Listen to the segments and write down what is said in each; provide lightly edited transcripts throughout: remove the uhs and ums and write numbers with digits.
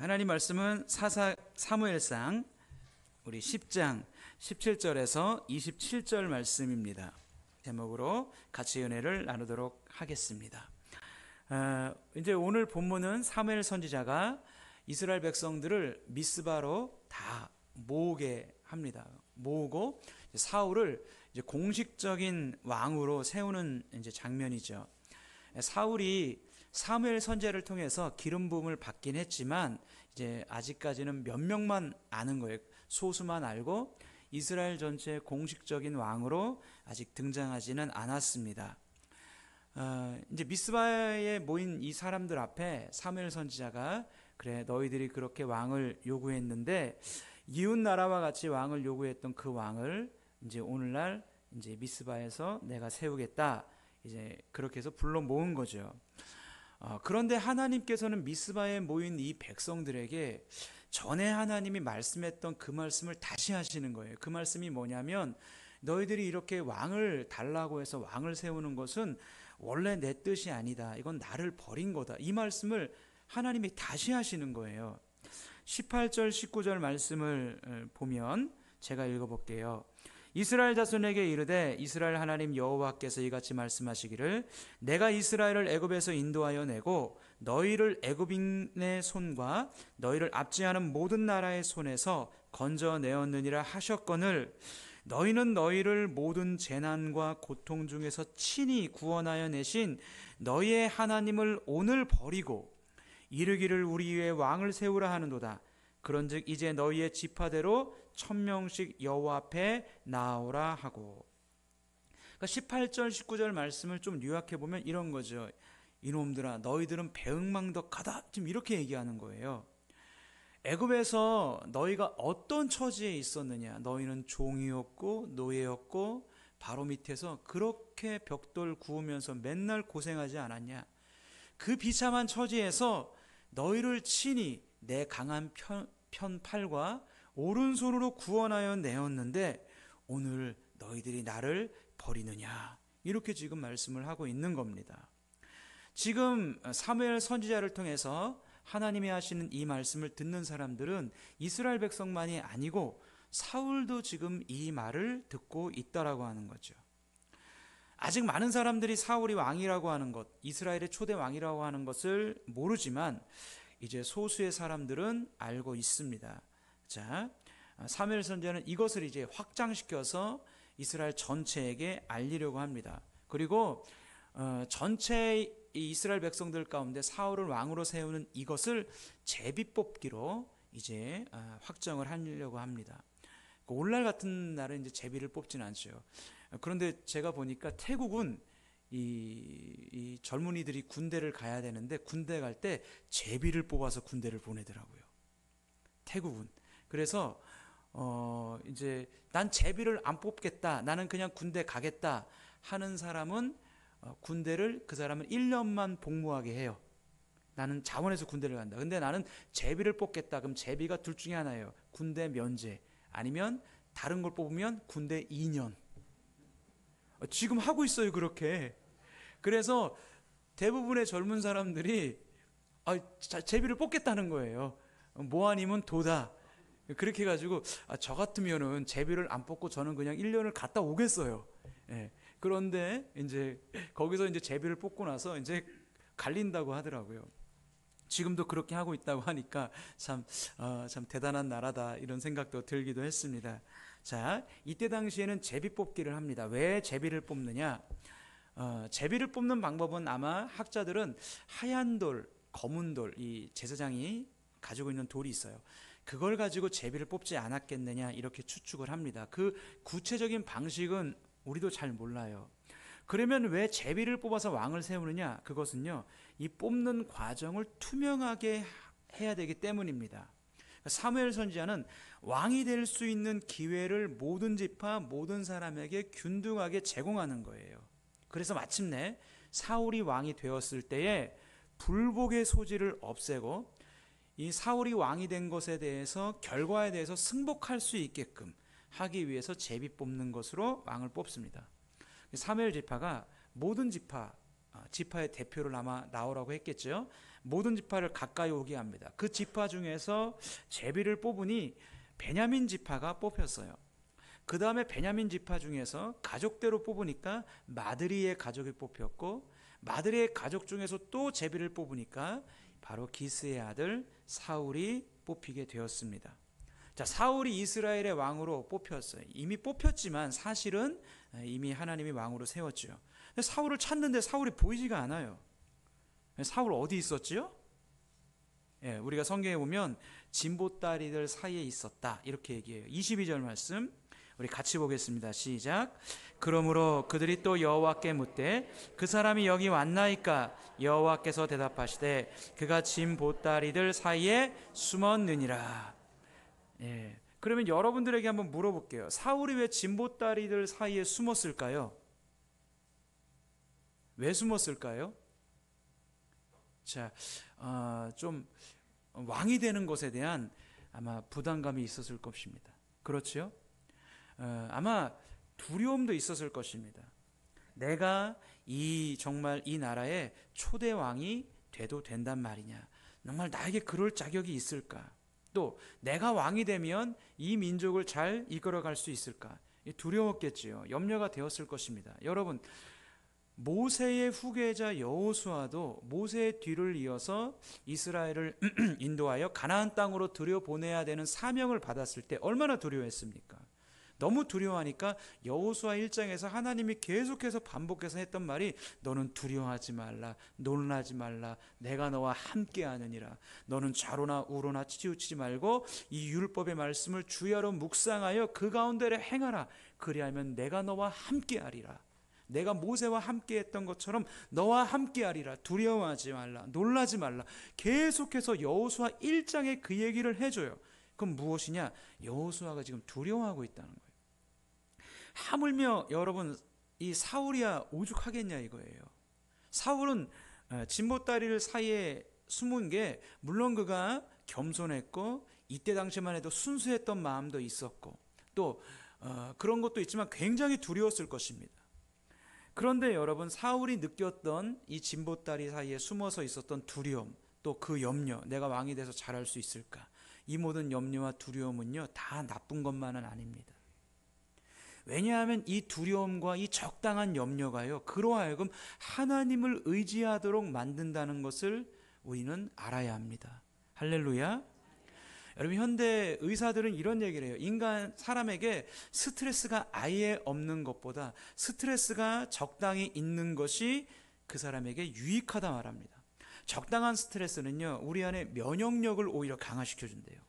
하나님 말씀은 사무엘상 우리 10장 17절에서 27절 말씀입니다. 제목으로 같이 은혜를 나누도록 하겠습니다. 이제 오늘 본문은 사무엘 선지자가 이스라엘 백성들을 미스바로 다 모으게 합니다. 모으고 사울을 이제 공식적인 왕으로 세우는 이제 장면이죠. 사울이 사무엘 선지자를 통해서 기름 부음을 받긴 했지만 이제 아직까지는 몇 명만 아는 거예요. 소수만 알고 이스라엘 전체의 공식적인 왕으로 아직 등장하지는 않았습니다. 이제 미스바에 모인 이 사람들 앞에 사무엘 선지자가 그래 너희들이 그렇게 왕을 요구했는데 이웃 나라와 같이 왕을 요구했던 그 왕을 이제 오늘날 이제 미스바에서 내가 세우겠다. 이제 그렇게 해서 불러 모은 거죠. 그런데 하나님께서는 미스바에 모인 이 백성들에게 전에 하나님이 말씀했던 그 말씀을 다시 하시는 거예요. 그 말씀이 뭐냐면 너희들이 이렇게 왕을 달라고 해서 왕을 세우는 것은 원래 내 뜻이 아니다. 이건 나를 버린 거다. 이 말씀을 하나님이 다시 하시는 거예요. 18절 19절 말씀을 보면 제가 읽어볼게요. 이스라엘 자손에게 이르되 이스라엘 하나님 여호와께서 이같이 말씀하시기를 내가 이스라엘을 애굽에서 인도하여 내고 너희를 애굽인의 손과 너희를 압제하는 모든 나라의 손에서 건져내었느니라 하셨거늘 너희는 너희를 모든 재난과 고통 중에서 친히 구원하여 내신 너희의 하나님을 오늘 버리고 이르기를 우리 위에 왕을 세우라 하는도다. 그런즉 이제 너희의 지파대로 1000명씩 여호와 앞에 나오라 하고. 그러니까 18절 19절 말씀을 좀 요약해 보면 이런 거죠. 이놈들아 너희들은 배은망덕하다. 지금 이렇게 얘기하는 거예요. 애굽에서 너희가 어떤 처지에 있었느냐. 너희는 종이었고 노예였고 바로 밑에서 그렇게 벽돌 구우면서 맨날 고생하지 않았냐. 그 비참한 처지에서 너희를 친히 내 강한 편팔과 오른손으로 구원하여 내었는데 오늘 너희들이 나를 버리느냐. 이렇게 지금 말씀을 하고 있는 겁니다. 지금 사무엘 선지자를 통해서 하나님이 하시는 이 말씀을 듣는 사람들은 이스라엘 백성만이 아니고 사울도 지금 이 말을 듣고 있다라고 하는 거죠. 아직 많은 사람들이 사울이 왕이라고 하는 것, 이스라엘의 초대 왕이라고 하는 것을 모르지만 이제 소수의 사람들은 알고 있습니다. 자, 사무엘 선지자는 이것을 이제 확장시켜서 이스라엘 전체에게 알리려고 합니다. 그리고 전체 이스라엘 백성들 가운데 사울을 왕으로 세우는 이것을 제비 뽑기로 이제 확정을 하려고 합니다. 오늘날 같은 날은 이제 제비를 뽑지는 않죠. 그런데 제가 보니까 태국은 이 젊은이들이 군대를 가야 되는데 군대 갈 때 제비를 뽑아서 군대를 보내더라고요. 태국은. 그래서 이제 난 제비를 안 뽑겠다. 나는 그냥 군대 가겠다 하는 사람은 군대를 그 사람은 1년만 복무하게 해요. 나는 자원해서 군대를 간다. 근데 나는 제비를 뽑겠다. 그럼 제비가 둘 중에 하나예요. 군대 면제 아니면 다른 걸 뽑으면 군대 2년. 지금 하고 있어요, 그렇게. 그래서 대부분의 젊은 사람들이 제비를 뽑겠다는 거예요. 뭐 아니면 도다. 그렇게 해가지고 저 같으면은 제비를 안 뽑고 저는 그냥 1년을 갔다 오겠어요. 예. 그런데 이제 거기서 이제 제비를 뽑고 나서 이제 갈린다고 하더라고요. 지금도 그렇게 하고 있다고 하니까 참 대단한 나라다 이런 생각도 들기도 했습니다. 자, 이때 당시에는 제비 뽑기를 합니다. 왜 제비를 뽑느냐? 제비를 뽑는 방법은 아마 학자들은 하얀 돌, 검은 돌, 이 제사장이 가지고 있는 돌이 있어요. 그걸 가지고 제비를 뽑지 않았겠느냐 이렇게 추측을 합니다. 그 구체적인 방식은 우리도 잘 몰라요. 그러면 왜 제비를 뽑아서 왕을 세우느냐? 그것은요, 이 뽑는 과정을 투명하게 해야 되기 때문입니다. 사무엘 선지자는 왕이 될 수 있는 기회를 모든 지파, 모든 사람에게 균등하게 제공하는 거예요. 그래서 마침내 사울이 왕이 되었을 때에 불복의 소지를 없애고 이 사울이 왕이 된 것에 대해서 결과에 대해서 승복할 수 있게끔 하기 위해서 제비 뽑는 것으로 왕을 뽑습니다. 사무엘 지파가 모든 지파 지파의 대표를 아마 나오라고 했겠죠. 모든 지파를 가까이 오게 합니다. 그 지파 중에서 제비를 뽑으니 베냐민 지파가 뽑혔어요. 그 다음에 베냐민 지파 중에서 가족대로 뽑으니까 마드리의 가족이 뽑혔고, 마드리의 가족 중에서 또 제비를 뽑으니까 바로 기스의 아들 사울이 뽑히게 되었습니다. 자, 사울이 이스라엘의 왕으로 뽑혔어요. 이미 뽑혔지만 사실은 이미 하나님이 왕으로 세웠죠. 근데 사울을 찾는데 사울이 보이지가 않아요. 사울 어디 있었지요? 예, 우리가 성경에 보면 진보다리들 사이에 있었다 이렇게 얘기해요. 22절 말씀 우리 같이 보겠습니다. 시작. 그러므로 그들이 또 여호와께 묻되 그 사람이 여기 왔나이까? 여호와께서 대답하시되 그가 진보다리들 사이에 숨었느니라. 예, 그러면 여러분들에게 한번 물어볼게요. 사울이 왜 진보다리들 사이에 숨었을까요? 왜 숨었을까요? 자, 좀 왕이 되는 것에 대한 아마 부담감이 있었을 것입니다. 그렇죠? 아마 두려움도 있었을 것입니다. 내가 정말 이 나라의 초대 왕이 돼도 된단 말이냐? 정말 나에게 그럴 자격이 있을까? 또 내가 왕이 되면 이 민족을 잘 이끌어갈 수 있을까? 두려웠겠지요. 염려가 되었을 것입니다. 여러분, 모세의 후계자 여호수아도 모세의 뒤를 이어서 이스라엘을 인도하여 가나안 땅으로 들여보내야 되는 사명을 받았을 때 얼마나 두려워했습니까? 너무 두려워하니까 여호수아 1장에서 하나님이 계속해서 반복해서 했던 말이 너는 두려워하지 말라, 놀라지 말라, 내가 너와 함께하느니라. 너는 좌로나 우로나 치우치지 말고 이 율법의 말씀을 주야로 묵상하여 그 가운데를 행하라. 그리하면 내가 너와 함께하리라. 내가 모세와 함께했던 것처럼 너와 함께하리라. 두려워하지 말라, 놀라지 말라. 계속해서 여호수아 1장에 그 얘기를 해줘요. 그럼 무엇이냐? 여호수아가 지금 두려워하고 있다는 거예요. 하물며 여러분, 이 사울이야 오죽하겠냐 이거예요. 사울은 진보다리를 사이에 숨은 게 물론 그가 겸손했고 이때 당시만 해도 순수했던 마음도 있었고 또 그런 것도 있지만 굉장히 두려웠을 것입니다. 그런데 여러분, 사울이 느꼈던 이 진보다리 사이에 숨어서 있었던 두려움, 또 그 염려, 내가 왕이 돼서 잘할 수 있을까? 이 모든 염려와 두려움은요, 다 나쁜 것만은 아닙니다. 왜냐하면 이 두려움과 이 적당한 염려가요, 그로 하여금 하나님을 의지하도록 만든다는 것을 우리는 알아야 합니다. 할렐루야. 여러분, 현대 의사들은 이런 얘기를 해요. 사람에게 스트레스가 아예 없는 것보다 스트레스가 적당히 있는 것이 그 사람에게 유익하다 말합니다. 적당한 스트레스는요, 우리 안에 면역력을 오히려 강화시켜 준대요.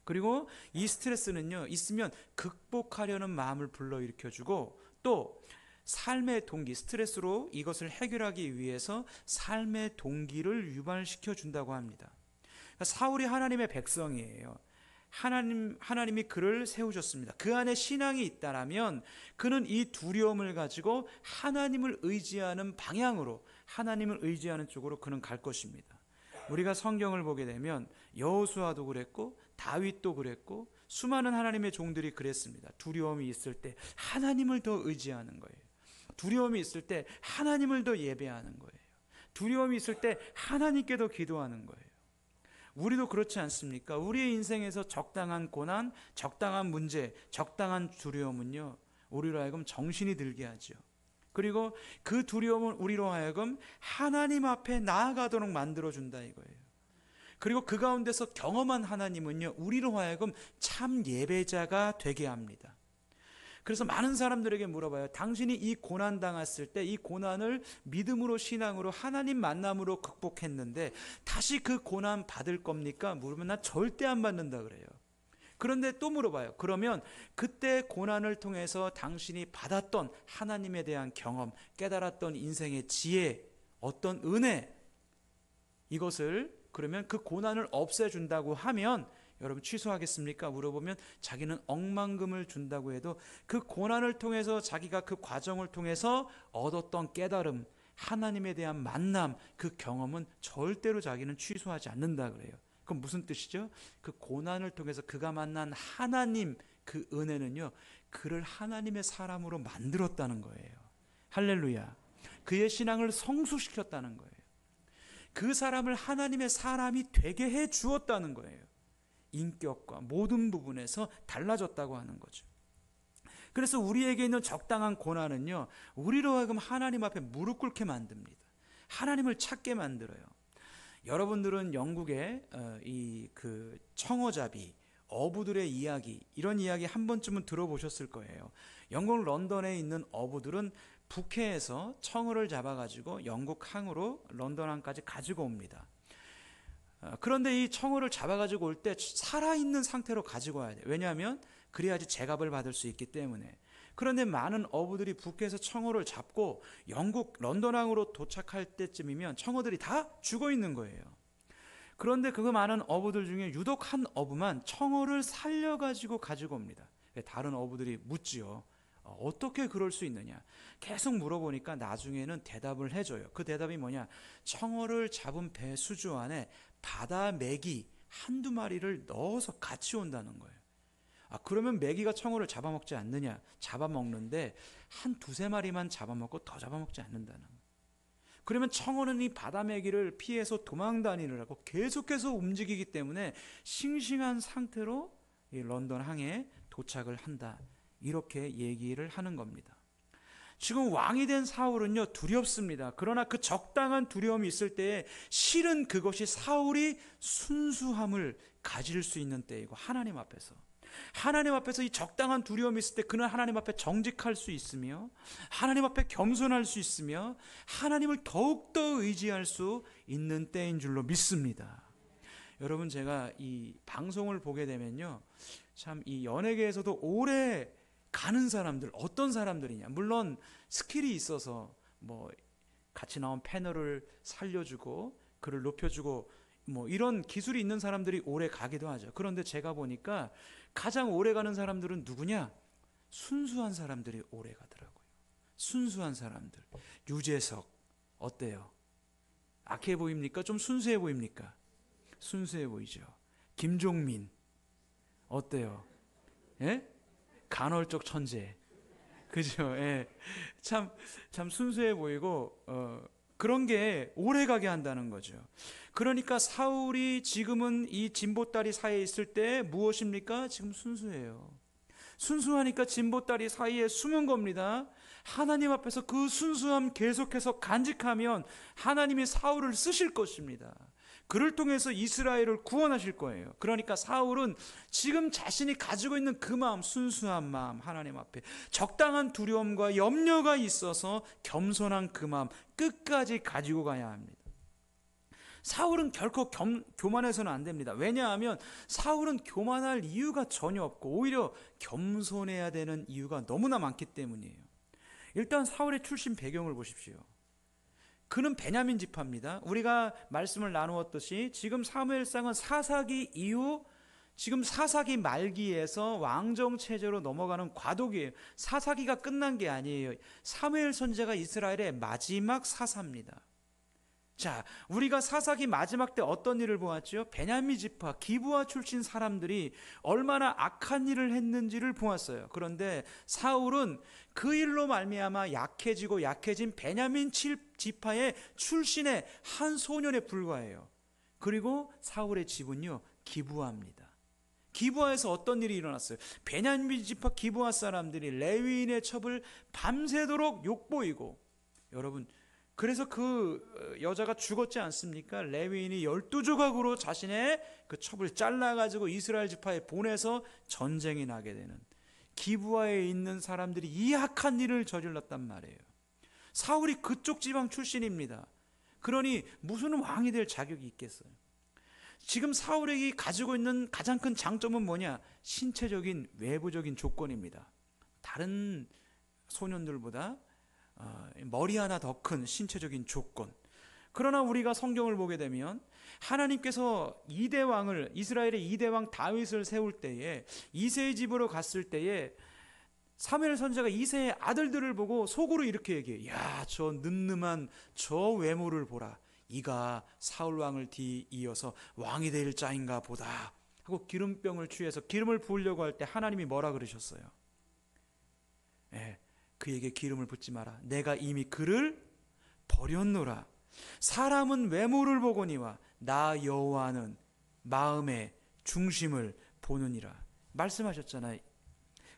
그리고 이 스트레스는요, 있으면 극복하려는 마음을 불러일으켜 주고 또 삶의 동기, 스트레스로 이것을 해결하기 위해서 삶의 동기를 유발시켜 준다고 합니다. 사울이 하나님의 백성이에요. 하나님이 그를 세우셨습니다. 그 안에 신앙이 있다라면 그는 이 두려움을 가지고 하나님을 의지하는 방향으로, 하나님을 의지하는 쪽으로 그는 갈 것입니다. 우리가 성경을 보게 되면 여호수아도 그랬고 다윗도 그랬고 수많은 하나님의 종들이 그랬습니다. 두려움이 있을 때 하나님을 더 의지하는 거예요. 두려움이 있을 때 하나님을 더 예배하는 거예요. 두려움이 있을 때 하나님께 더 기도하는 거예요. 우리도 그렇지 않습니까? 우리의 인생에서 적당한 고난, 적당한 문제, 적당한 두려움은요, 우리로 하여금 정신이 들게 하죠. 그리고 그 두려움은 우리로 하여금 하나님 앞에 나아가도록 만들어준다 이거예요. 그리고 그 가운데서 경험한 하나님은요, 우리로 하여금 참 예배자가 되게 합니다. 그래서 많은 사람들에게 물어봐요. 당신이 이 고난 당했을 때 이 고난을 믿음으로, 신앙으로, 하나님 만남으로 극복했는데 다시 그 고난 받을 겁니까? 물으면 나 절대 안 받는다 그래요. 그런데 또 물어봐요. 그러면 그때 고난을 통해서 당신이 받았던 하나님에 대한 경험, 깨달았던 인생의 지혜, 어떤 은혜, 이것을 그러면 그 고난을 없애준다고 하면 여러분 취소하겠습니까? 물어보면 자기는 억만금을 준다고 해도 그 고난을 통해서 자기가 그 과정을 통해서 얻었던 깨달음, 하나님에 대한 만남, 그 경험은 절대로 자기는 취소하지 않는다 그래요. 그럼 무슨 뜻이죠? 그 고난을 통해서 그가 만난 하나님, 그 은혜는요, 그를 하나님의 사람으로 만들었다는 거예요. 할렐루야. 그의 신앙을 성숙시켰다는 거예요. 그 사람을 하나님의 사람이 되게 해 주었다는 거예요. 인격과 모든 부분에서 달라졌다고 하는 거죠. 그래서 우리에게 있는 적당한 고난은요, 우리로 하여금 하나님 앞에 무릎 꿇게 만듭니다. 하나님을 찾게 만들어요. 여러분들은 영국의 그 청어잡이, 어부들의 이야기, 이런 이야기 한 번쯤은 들어보셨을 거예요. 영국 런던에 있는 어부들은 북해에서 청어를 잡아가지고 영국 항으로 런던 항까지 가지고 옵니다. 그런데 이 청어를 잡아가지고 올 때 살아있는 상태로 가지고 와야 돼요. 왜냐하면 그래야지 제값을 받을 수 있기 때문에. 그런데 많은 어부들이 북해에서 청어를 잡고 영국 런던항으로 도착할 때쯤이면 청어들이 다 죽어 있는 거예요. 그런데 그 많은 어부들 중에 유독 한 어부만 청어를 살려가지고 가지고 옵니다. 다른 어부들이 묻지요. 어떻게 그럴 수 있느냐. 계속 물어보니까 나중에는 대답을 해줘요. 그 대답이 뭐냐. 청어를 잡은 배 수주 안에 바다 메기 한두 마리를 넣어서 같이 온다는 거예요. 그러면 메기가 청어를 잡아먹지 않느냐? 잡아먹는데 한 두세 마리만 잡아먹고 더 잡아먹지 않는다는 거예요. 그러면 청어는 이 바다 메기를 피해서 도망 다니느라고 계속해서 움직이기 때문에 싱싱한 상태로 이 런던 항에 도착을 한다. 이렇게 얘기를 하는 겁니다. 지금 왕이 된 사울은요, 두렵습니다. 그러나 그 적당한 두려움이 있을 때에 실은 그것이 사울이 순수함을 가질 수 있는 때이고, 하나님 앞에서 이 적당한 두려움이 있을 때 그는 하나님 앞에 정직할 수 있으며 하나님 앞에 겸손할 수 있으며 하나님을 더욱더 의지할 수 있는 때인 줄로 믿습니다. 여러분, 제가 이 방송을 보게 되면요, 참 이 연예계에서도 오래 가는 사람들, 어떤 사람들이냐, 물론 스킬이 있어서 뭐 같이 나온 패널을 살려주고 그를 높여주고 뭐 이런 기술이 있는 사람들이 오래 가기도 하죠. 그런데 제가 보니까 가장 오래 가는 사람들은 누구냐? 순수한 사람들이 오래 가더라고요. 순수한 사람들. 유재석 어때요? 악해 보입니까? 좀 순수해 보입니까? 순수해 보이죠. 김종민 어때요? 예? 간헐적 천재. 그죠? 예. 참 순수해 보이고 그런 게 오래 가게 한다는 거죠. 그러니까 사울이 지금은 이 진보다리 사이에 있을 때 무엇입니까? 지금 순수해요. 순수하니까 진보다리 사이에 숨은 겁니다. 하나님 앞에서 그 순수함 계속해서 간직하면 하나님이 사울을 쓰실 것입니다. 그를 통해서 이스라엘을 구원하실 거예요. 그러니까 사울은 지금 자신이 가지고 있는 그 마음, 순수한 마음, 하나님 앞에 적당한 두려움과 염려가 있어서 겸손한 그 마음 끝까지 가지고 가야 합니다. 사울은 결코 교만해서는 안 됩니다. 왜냐하면 사울은 교만할 이유가 전혀 없고 오히려 겸손해야 되는 이유가 너무나 많기 때문이에요. 일단 사울의 출신 배경을 보십시오. 그는 베냐민 지파입니다. 우리가 말씀을 나누었듯이 지금 사무엘상은 사사기 이후 지금 사사기 말기에서 왕정 체제로 넘어가는 과도기예요. 사사기가 끝난 게 아니에요. 사무엘 선지자가 이스라엘의 마지막 사사입니다. 자, 우리가 사사기 마지막 때 어떤 일을 보았죠? 베냐민 지파 기브아 출신 사람들이 얼마나 악한 일을 했는지를 보았어요. 그런데 사울은 그 일로 말미암아 약해진 베냐민 지파의 출신의 한 소년에 불과해요. 그리고 사울의 집은요, 기브아입니다. 기브아에서 어떤 일이 일어났어요? 베냐민 지파 기브아 사람들이 레위인의 첩을 밤새도록 욕보이고, 여러분, 그래서 그 여자가 죽었지 않습니까? 레위인이 12조각으로 자신의 그 첩을 잘라가지고 이스라엘 지파에 보내서 전쟁이 나게 되는, 기브아에 있는 사람들이 이 악한 일을 저질렀단 말이에요. 사울이 그쪽 지방 출신입니다. 그러니 무슨 왕이 될 자격이 있겠어요? 지금 사울이 가지고 있는 가장 큰 장점은 뭐냐? 신체적인 외부적인 조건입니다. 다른 소년들보다 머리 하나 더 큰 신체적인 조건. 그러나 우리가 성경을 보게 되면 하나님께서 이스라엘의 2대 왕 다윗을 세울 때에 이새의 집으로 갔을 때에 사무엘 선지자가 이새의 아들들을 보고 속으로 이렇게 얘기해요. 야, 저 늠름한 저 외모를 보라. 이가 사울 왕을 뒤이어서 왕이 될 자인가 보다 하고 기름병을 취해서 기름을 부으려고 할 때 하나님이 뭐라 그러셨어요? 그에게 기름을 붓지 마라. 내가 이미 그를 버렸노라. 사람은 외모를 보거니와 나 여호와는 마음의 중심을 보느니라 말씀하셨잖아요.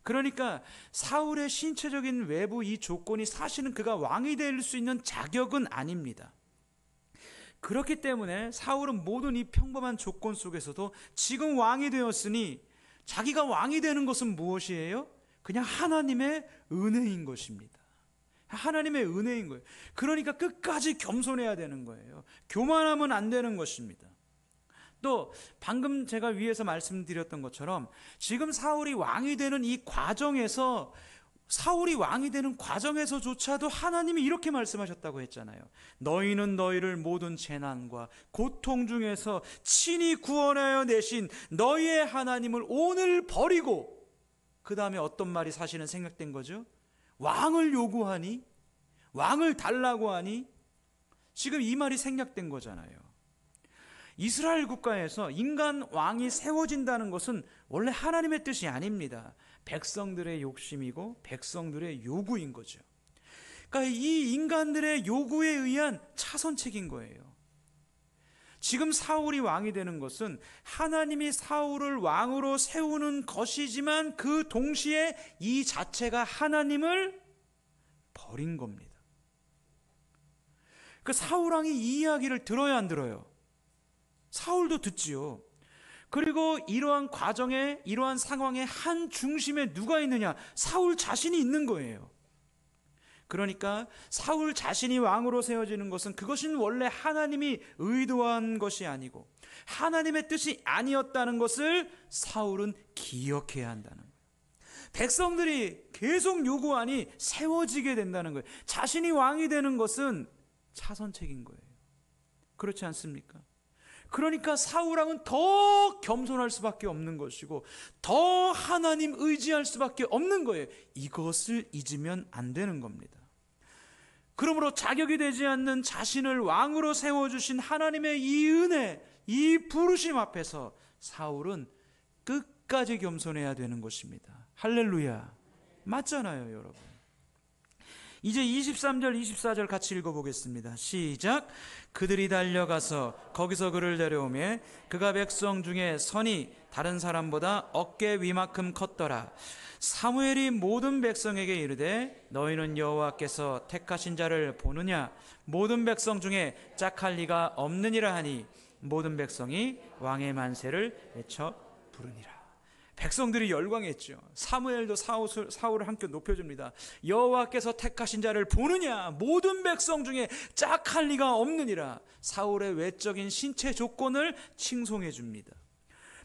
그러니까 사울의 신체적인 외부 이 조건이 사실은 그가 왕이 될 수 있는 자격은 아닙니다. 그렇기 때문에 사울은 모든 이 평범한 조건 속에서도 지금 왕이 되었으니 자기가 왕이 되는 것은 무엇이에요? 그냥 하나님의 은혜인 것입니다. 하나님의 은혜인 거예요. 그러니까 끝까지 겸손해야 되는 거예요. 교만하면 안 되는 것입니다. 또 방금 제가 위에서 말씀드렸던 것처럼 지금 사울이 왕이 되는 이 과정에서, 사울이 왕이 되는 과정에서조차도 하나님이 이렇게 말씀하셨다고 했잖아요. 너희는 너희를 모든 재난과 고통 중에서 친히 구원하여 내신 너희의 하나님을 오늘 버리고, 그 다음에 어떤 말이 사실은 생각된 거죠? 왕을 요구하니? 왕을 달라고 하니? 지금 이 말이 생략된 거잖아요. 이스라엘 국가에서 인간 왕이 세워진다는 것은 원래 하나님의 뜻이 아닙니다. 백성들의 욕심이고 백성들의 요구인 거죠. 그러니까 이 인간들의 요구에 의한 차선책인 거예요. 지금 사울이 왕이 되는 것은 하나님이 사울을 왕으로 세우는 것이지만 그 동시에 이 자체가 하나님을 버린 겁니다. 그 사울 왕이 이 이야기를 들어야 안 들어요? 사울도 듣지요. 그리고 이러한 과정에, 이러한 상황의 한 중심에 누가 있느냐? 사울 자신이 있는 거예요. 그러니까 사울 자신이 왕으로 세워지는 것은 그것은 원래 하나님이 의도한 것이 아니고 하나님의 뜻이 아니었다는 것을 사울은 기억해야 한다는 거예요. 백성들이 계속 요구하니 세워지게 된다는 거예요. 자신이 왕이 되는 것은 차선책인 거예요. 그렇지 않습니까? 그러니까 사울 왕은 더 겸손할 수밖에 없는 것이고 더 하나님 의지할 수밖에 없는 거예요. 이것을 잊으면 안 되는 겁니다. 그러므로 자격이 되지 않는 자신을 왕으로 세워주신 하나님의 이 은혜, 이 부르심 앞에서 사울은 끝까지 겸손해야 되는 것입니다. 할렐루야. 맞잖아요, 여러분. 이제 23절, 24절 같이 읽어보겠습니다. 시작. 그들이 달려가서 거기서 그를 데려오매 그가 백성 중에 선이 다른 사람보다 어깨 위만큼 컸더라. 사무엘이 모든 백성에게 이르되 너희는 여호와께서 택하신 자를 보느냐? 모든 백성 중에 짝할 리가 없느니라 하니 모든 백성이 왕의 만세를 외쳐 부르니라. 백성들이 열광했죠. 사무엘도 사울을 한껏 높여줍니다. 여호와께서 택하신 자를 보느냐? 모든 백성 중에 짝할 리가 없느니라. 사울의 외적인 신체 조건을 칭송해 줍니다.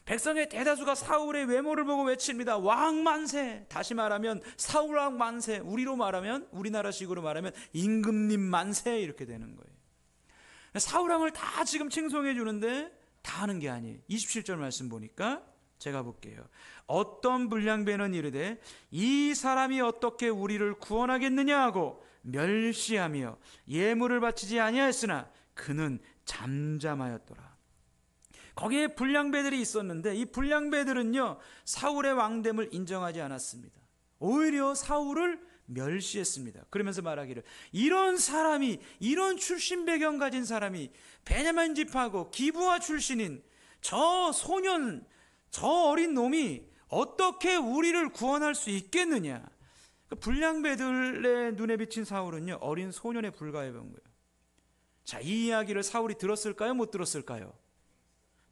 백성의 대다수가 사울의 외모를 보고 외칩니다. 왕 만세. 다시 말하면 사울 왕 만세. 우리로 말하면, 우리나라식으로 말하면 임금님 만세, 이렇게 되는 거예요. 사울 왕을 다 지금 칭송해 주는데 다 하는 게 아니에요. 27절 말씀 보니까 제가 볼게요. 어떤 불량배는 이르되 이 사람이 어떻게 우리를 구원하겠느냐 하고 멸시하며 예물을 바치지 아니하였으나 그는 잠잠하였더라. 거기에 불량배들이 있었는데 이 불량배들은요 사울의 왕됨을 인정하지 않았습니다. 오히려 사울을 멸시했습니다. 그러면서 말하기를 이런 사람이, 이런 출신 배경 가진 사람이 베냐민 집하고 기브아 출신인 저 소년, 저 어린 놈이 어떻게 우리를 구원할 수 있겠느냐. 불량배들의 눈에 비친 사울은요 어린 소년에 불과해 본 거예요. 자, 이 이야기를 사울이 들었을까요? 못 들었을까요?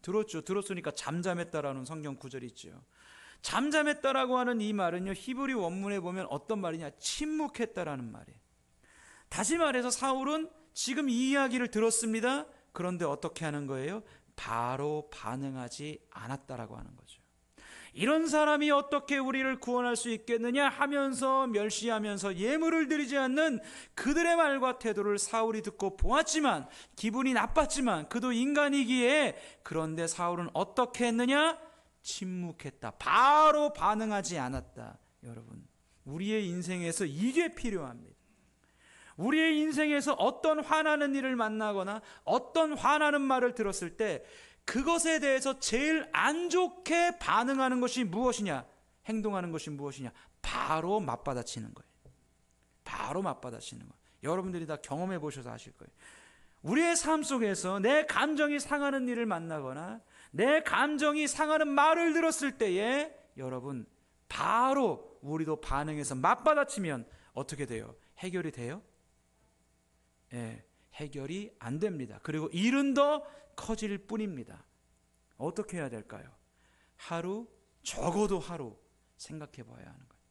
들었죠. 들었으니까 잠잠했다라는 성경 구절이 있죠. 잠잠했다라고 하는 이 말은요 히브리 원문에 보면 어떤 말이냐, 침묵했다라는 말이에요. 다시 말해서 사울은 지금 이 이야기를 들었습니다. 그런데 어떻게 하는 거예요? 바로 반응하지 않았다라고 하는 거죠. 이런 사람이 어떻게 우리를 구원할 수 있겠느냐 하면서 멸시하면서 예물을 드리지 않는 그들의 말과 태도를 사울이 듣고 보았지만, 기분이 나빴지만 그도 인간이기에, 그런데 사울은 어떻게 했느냐? 침묵했다. 바로 반응하지 않았다. 여러분, 우리의 인생에서 이게 필요합니다. 우리의 인생에서 어떤 화나는 일을 만나거나 어떤 화나는 말을 들었을 때 그것에 대해서 제일 안 좋게 반응하는 것이 무엇이냐? 행동하는 것이 무엇이냐? 바로 맞받아치는 거예요. 바로 맞받아치는 거예요. 여러분들이 다 경험해 보셔서 아실 거예요. 우리의 삶 속에서 내 감정이 상하는 일을 만나거나 내 감정이 상하는 말을 들었을 때에 여러분 바로 우리도 반응해서 맞받아치면 어떻게 돼요? 해결이 돼요? 예, 해결이 안 됩니다. 그리고 일은 더 커질 뿐입니다. 어떻게 해야 될까요? 하루, 적어도 하루 생각해 봐야 하는 거예요.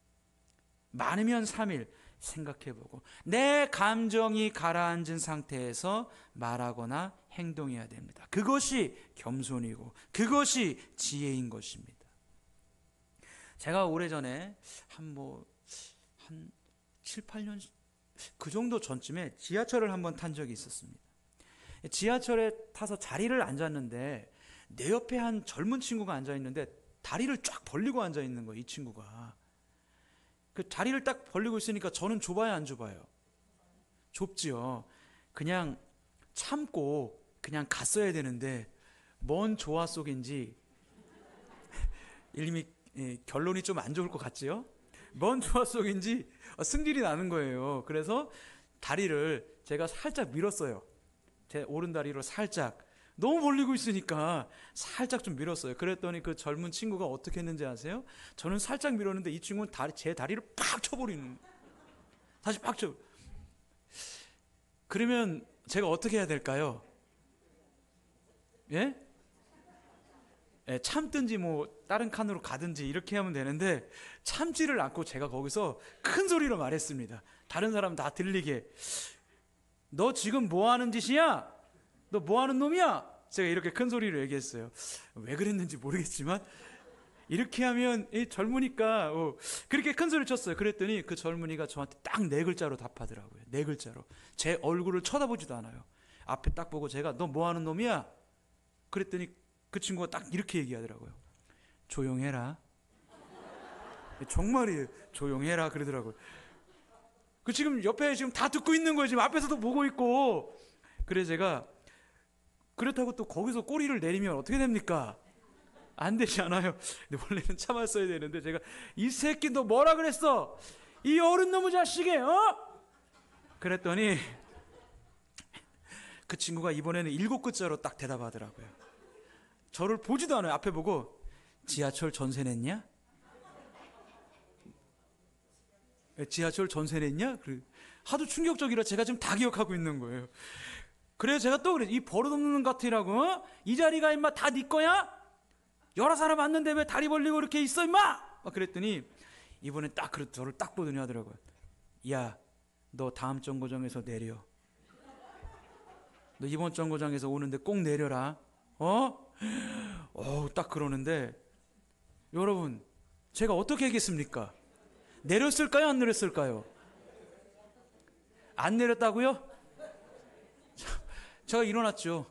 많으면 3일 생각해 보고 내 감정이 가라앉은 상태에서 말하거나 행동해야 됩니다. 그것이 겸손이고 그것이 지혜인 것입니다. 제가 오래전에 한 7, 8년 그 정도 전쯤에 지하철을 한번 탄 적이 있었습니다. 지하철에 타서 자리를 앉았는데 내 옆에 한 젊은 친구가 앉아 있는데 다리를 쫙 벌리고 앉아 있는 거예요. 이 친구가. 그 다리를 딱 벌리고 있으니까 저는 좁아요, 안 좁아요? 좁지요. 그냥 참고 그냥 갔어야 되는데 뭔 조화 속인지 이미 결론이 좀 안 좋을 것 같지요? 뭔 조화 속인지 승질이 나는 거예요. 그래서 다리를 제가 살짝 밀었어요. 제 오른다리로 살짝. 너무 벌리고 있으니까 살짝 좀 밀었어요. 그랬더니 그 젊은 친구가 어떻게 했는지 아세요? 저는 살짝 밀었는데 이 친구는 제 다리를 팍 쳐버리는, 다시 팍 쳐. 그러면 제가 어떻게 해야 될까요? 예? 예, 참든지 뭐 다른 칸으로 가든지 이렇게 하면 되는데 참지를 않고 제가 거기서 큰 소리로 말했습니다. 다른 사람 다 들리게. 너 지금 뭐 하는 짓이야? 너 뭐 하는 놈이야? 제가 이렇게 큰 소리로 얘기했어요. 왜 그랬는지 모르겠지만 이렇게 하면 이 젊으니까 그렇게 큰 소리를 쳤어요. 그랬더니 그 젊은이가 저한테 딱 4글자로 답하더라고요. 4글자로. 제 얼굴을 쳐다보지도 않아요. 앞에 딱 보고 제가 너 뭐 하는 놈이야? 그랬더니 그 친구가 딱 이렇게 얘기하더라고요. 조용해라. 정말이에요. 조용해라 그러더라고요. 그 지금 옆에 지금 다 듣고 있는 거예요. 지금 앞에서도 보고 있고. 그래서 제가 그렇다고 또 거기서 꼬리를 내리면 어떻게 됩니까? 안 되지 않아요. 근데 원래는 참았어야 되는데 제가 이 새끼 너 뭐라 그랬어? 이 어른 놈의 자식이 그랬더니 그 친구가 이번에는 7글자로 딱 대답하더라고요. 저를 보지도 않아요. 앞에 보고 지하철 전세 냈냐? 지하철 전세 냈냐? 하도 충격적이라 제가 지금 다 기억하고 있는 거예요. 그래서 제가 또 그래. 이 버릇없는 것 같으라고. 이 자리가 임마 다 네 거야? 여러 사람 왔는데 왜 다리 벌리고 이렇게 있어 임마? 막 그랬더니 이번엔 딱 저를 딱 보더니 하더라고요. 야, 너 다음 정거장에서 내려. 너 이번 정거장에서 오는데 꼭 내려라. 딱 그러는데 여러분 제가 어떻게 얘기했습니까? 내렸을까요? 안 내렸을까요? 안 내렸다고요? 제가 일어났죠.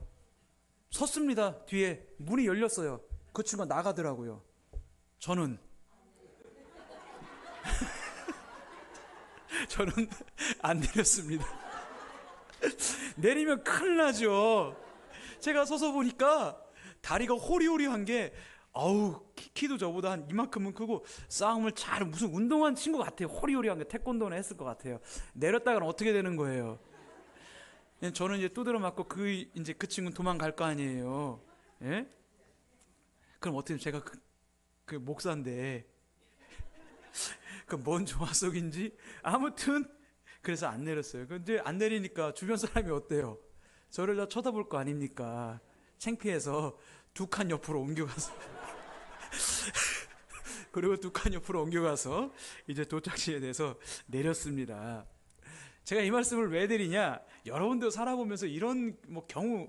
섰습니다. 뒤에 문이 열렸어요. 그 친구가 나가더라고요. 저는 안 내렸습니다. 내리면 큰일 나죠. 제가 서서 보니까 다리가 호리호리한 게 키도 저보다 한 이만큼은 크고 싸움을 잘 무슨 운동한 친구 같아요. 호리호리한 게 태권도나 했을 것 같아요. 내렸다가는 어떻게 되는 거예요? 저는 이제 두드려 맞고 그 친구는 도망갈 거 아니에요. 예? 그럼 어떻게 제가 그 목사인데 그 뭔 조화 속인지 아무튼 그래서 안 내렸어요. 근데 안 내리니까 주변 사람이 어때요? 저를 다 쳐다볼 거 아닙니까? 창피해서 2칸 옆으로 옮겨가서 그리고 2칸 옆으로 옮겨가서 이제 도착지에 대해서 내렸습니다. 제가 이 말씀을 왜 드리냐? 여러분도 살아보면서 이런 경우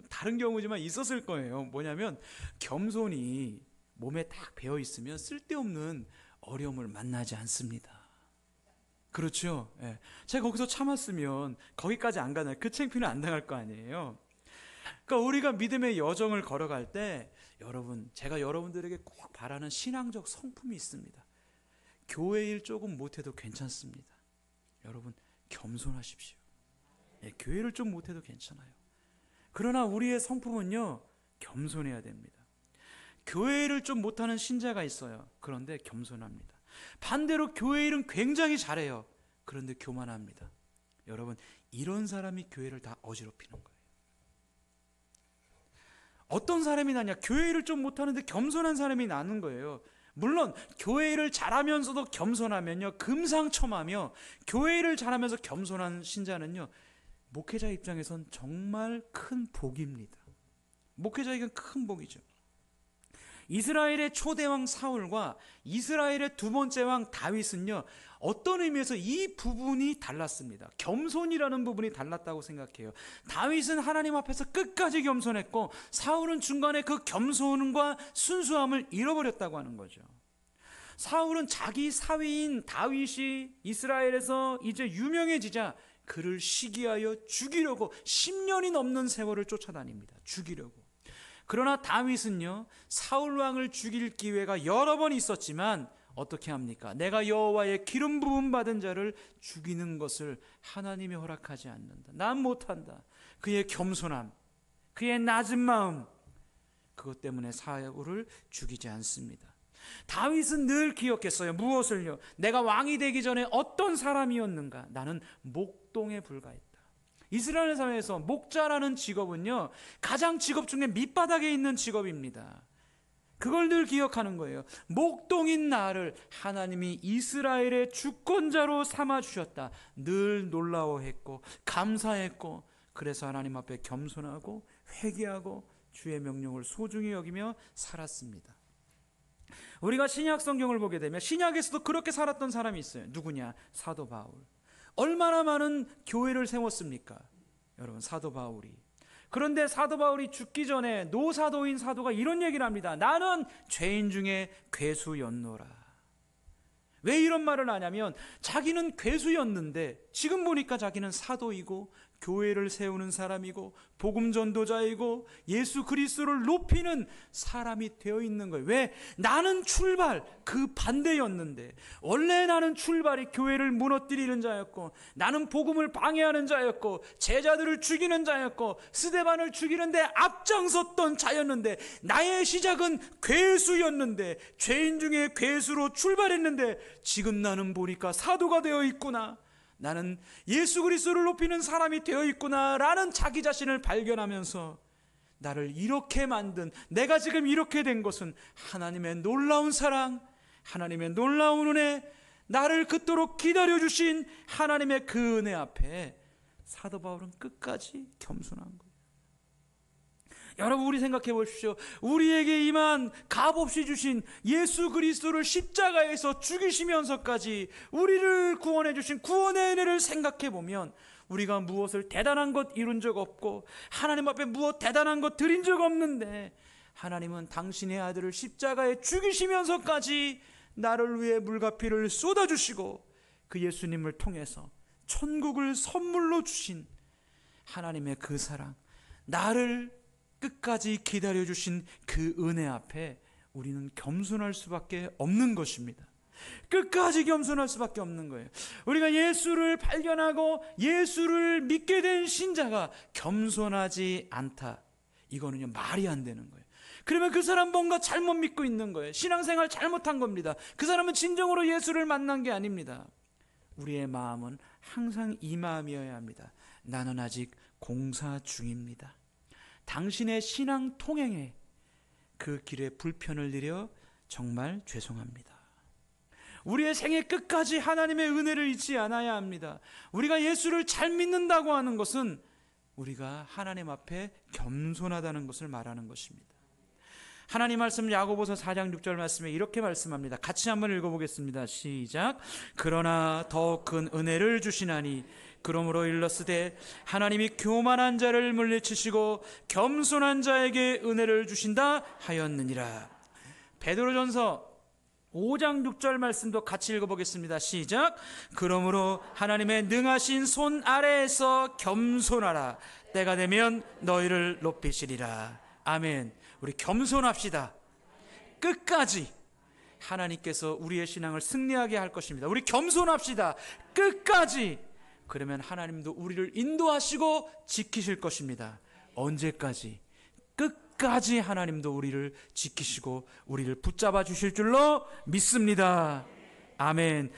다른 경우지만 있었을 거예요. 뭐냐면 겸손이 몸에 딱 배어 있으면 쓸데없는 어려움을 만나지 않습니다. 그렇죠? 예. 제가 거기서 참았으면 거기까지 안 가나요? 그 창피는 안 당할 거 아니에요. 그러니까 우리가 믿음의 여정을 걸어갈 때 여러분, 제가 여러분들에게 꼭 바라는 신앙적 성품이 있습니다. 교회 일 조금 못해도 괜찮습니다. 여러분 겸손하십시오. 예, 교회를 좀 못해도 괜찮아요. 그러나 우리의 성품은요 겸손해야 됩니다. 교회 일을 좀 못하는 신자가 있어요. 그런데 겸손합니다. 반대로 교회 일은 굉장히 잘해요. 그런데 교만합니다. 여러분, 이런 사람이 교회를 다 어지럽히는 거예요. 어떤 사람이 나냐? 교회를 좀 못하는데 겸손한 사람이 나는 거예요. 물론 교회를 잘하면서도 겸손하면요, 금상첨화며, 교회를 잘하면서 겸손한 신자는요, 목회자 입장에선 정말 큰 복입니다. 목회자에겐 큰 복이죠. 이스라엘의 초대왕 사울과 이스라엘의 두 번째 왕 다윗은요, 어떤 의미에서 이 부분이 달랐습니다. 겸손이라는 부분이 달랐다고 생각해요. 다윗은 하나님 앞에서 끝까지 겸손했고, 사울은 중간에 그 겸손과 순수함을 잃어버렸다고 하는 거죠. 사울은 자기 사위인 다윗이 이스라엘에서 이제 유명해지자 그를 시기하여 죽이려고 10년이 넘는 세월을 쫓아다닙니다. 죽이려고. 그러나 다윗은요, 사울 왕을 죽일 기회가 여러 번 있었지만 어떻게 합니까? 내가 여호와의 기름 부음 받은 자를 죽이는 것을 하나님이 허락하지 않는다. 난 못한다. 그의 겸손함, 그의 낮은 마음, 그것 때문에 사울을 죽이지 않습니다. 다윗은 늘 기억했어요. 무엇을요? 내가 왕이 되기 전에 어떤 사람이었는가? 나는 목동에 불과했다. 이스라엘 사회에서 목자라는 직업은요, 가장 직업 중에 밑바닥에 있는 직업입니다. 그걸 늘 기억하는 거예요. 목동인 나를 하나님이 이스라엘의 주권자로 삼아주셨다. 늘 놀라워했고 감사했고, 그래서 하나님 앞에 겸손하고 회개하고 주의 명령을 소중히 여기며 살았습니다. 우리가 신약 성경을 보게 되면 신약에서도 그렇게 살았던 사람이 있어요. 누구냐? 사도 바울. 얼마나 많은 교회를 세웠습니까? 여러분, 사도 바울이. 그런데 사도 바울이 죽기 전에 노사도인 사도가 이런 얘기를 합니다. 나는 죄인 중에 괴수였노라. 왜 이런 말을 하냐면, 자기는 괴수였는데 지금 보니까 자기는 사도이고 교회를 세우는 사람이고 복음 전도자이고 예수 그리스도를 높이는 사람이 되어 있는 거예요. 왜? 나는 출발 그 반대였는데, 원래 나는 출발이 교회를 무너뜨리는 자였고, 나는 복음을 방해하는 자였고, 제자들을 죽이는 자였고, 스데반을 죽이는데 앞장섰던 자였는데, 나의 시작은 괴수였는데, 죄인 중에 괴수로 출발했는데 지금 나는 보니까 사도가 되어 있구나, 나는 예수 그리스도를 높이는 사람이 되어 있구나라는 자기 자신을 발견하면서, 나를 이렇게 만든, 내가 지금 이렇게 된 것은 하나님의 놀라운 사랑, 하나님의 놀라운 은혜, 나를 그토록 기다려주신 하나님의 그 은혜 앞에 사도 바울은 끝까지 겸손한 거예요. 여러분, 우리 생각해 보십시오. 우리에게 임한 값없이 주신 예수 그리스도를 십자가에서 죽이시면서까지 우리를 구원해 주신 구원의 은혜를 생각해 보면, 우리가 무엇을 대단한 것 이룬 적 없고 하나님 앞에 무엇 대단한 것 드린 적 없는데, 하나님은 당신의 아들을 십자가에 죽이시면서까지 나를 위해 물과 피를 쏟아주시고 그 예수님을 통해서 천국을 선물로 주신 하나님의 그 사랑, 나를 끝까지 기다려주신 그 은혜 앞에 우리는 겸손할 수밖에 없는 것입니다. 끝까지 겸손할 수밖에 없는 거예요. 우리가 예수를 발견하고 예수를 믿게 된 신자가 겸손하지 않다, 이거는요 말이 안 되는 거예요. 그러면 그 사람 뭔가 잘못 믿고 있는 거예요. 신앙생활 잘못한 겁니다. 그 사람은 진정으로 예수를 만난 게 아닙니다. 우리의 마음은 항상 이 마음이어야 합니다. 나는 아직 공사 중입니다. 당신의 신앙 통행에 그 길에 불편을 드려 정말 죄송합니다. 우리의 생애 끝까지 하나님의 은혜를 잊지 않아야 합니다. 우리가 예수를 잘 믿는다고 하는 것은 우리가 하나님 앞에 겸손하다는 것을 말하는 것입니다. 하나님 말씀 야고보서 4장 6절 말씀에 이렇게 말씀합니다. 같이 한번 읽어보겠습니다. 시작. 그러나 더 큰 은혜를 주시나니 그러므로 일렀으되 하나님이 교만한 자를 물리치시고 겸손한 자에게 은혜를 주신다 하였느니라. 베드로전서 5장 6절 말씀도 같이 읽어보겠습니다. 시작. 그러므로 하나님의 능하신 손 아래에서 겸손하라. 때가 되면 너희를 높이시리라. 아멘. 우리 겸손합시다. 끝까지 하나님께서 우리의 신앙을 승리하게 할 것입니다. 우리 겸손합시다. 끝까지. 그러면 하나님도 우리를 인도하시고 지키실 것입니다. 언제까지? 끝까지 하나님도 우리를 지키시고 우리를 붙잡아 주실 줄로 믿습니다. 아멘.